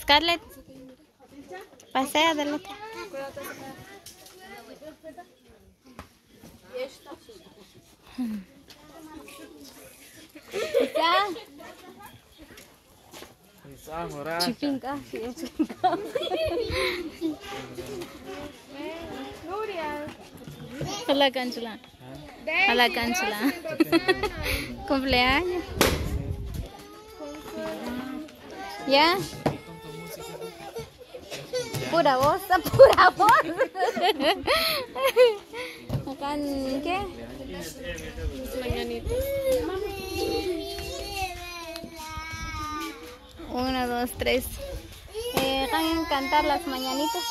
Scarlett, pasea del otro. Chipinca, Hola, Canchula. Hola, Canchula. Cumpleaños. ¿Ya? Pura voz, pura voz. Acá en ¿qué? Mañanitas. 1, 2, 3. Van a cantar las mañanitas.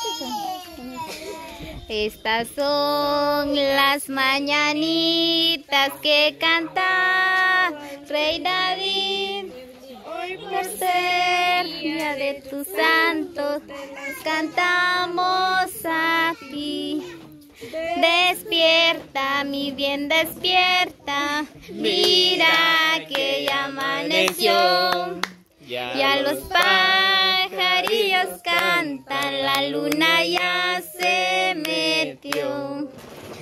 Estas son las mañanitas que canta Rey David. Hoy por ser día de tus santos, cantamos a ti. Despierta, mi bien, despierta. Mira que ya amaneció. Ya los pajarillos cantan, la luna ya se metió.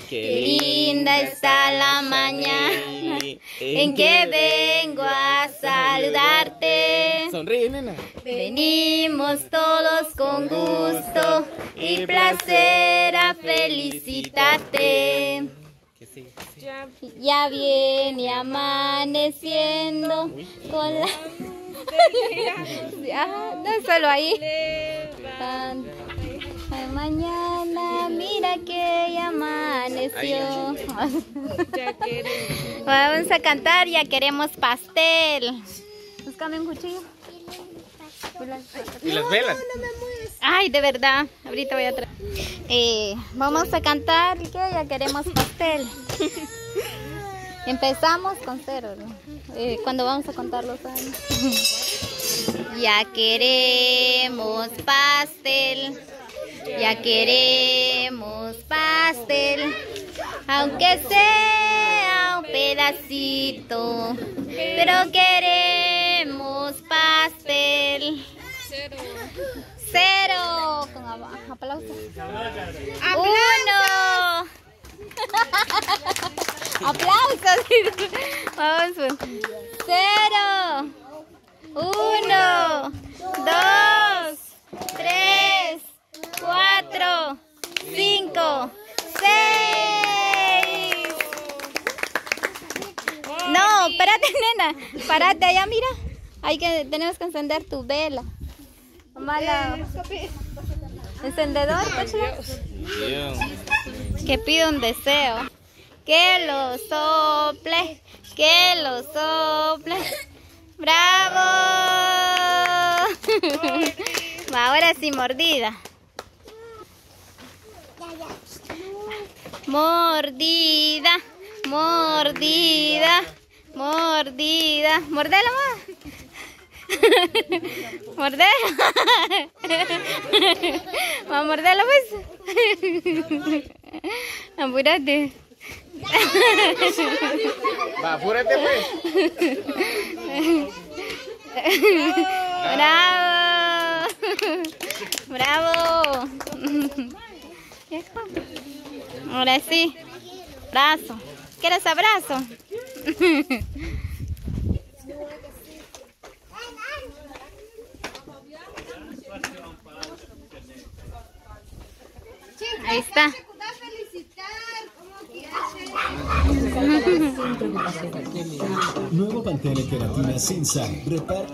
Qué linda está la mañana en que vengo a saludarte. Sonríe, nena. Venimos todos con gusto y placer a felicitarte. Ya viene amaneciendo con la... no solo ahí. Mañana mira que ya amaneció. Vamos a cantar, ya queremos pastel. Búscame un cuchillo. ¿Y las velas? Ay, de verdad, ahorita voy a traer. Vamos a cantar, que ya queremos pastel. Empezamos con 0, ¿no? Cuando vamos a contar los años. Ya queremos pastel. Ya queremos pastel. Aunque sea un pedacito, pero queremos pastel. 0. Con aplausos. 1. Aplausos. Vamos. 0. 1, 2, 3, 4, 5, 6. No, espérate, nena. Párate allá, mira. Tenemos que encender tu vela. Mala. Encendedor, pues. Que pide un deseo. Que lo sople. Que lo sople. ¡Bravo! Ahora sí, mordida. Mordida, mordida, mordida. Mordela más. Mordela. Va a morderla pues. Apúrate. Va, apúrate pues. Bravo. Bravo. Ahora sí. Abrazo. ¿Quieres abrazo? Ahí está. Nuevo Pantene Queratina sin sal. Repara.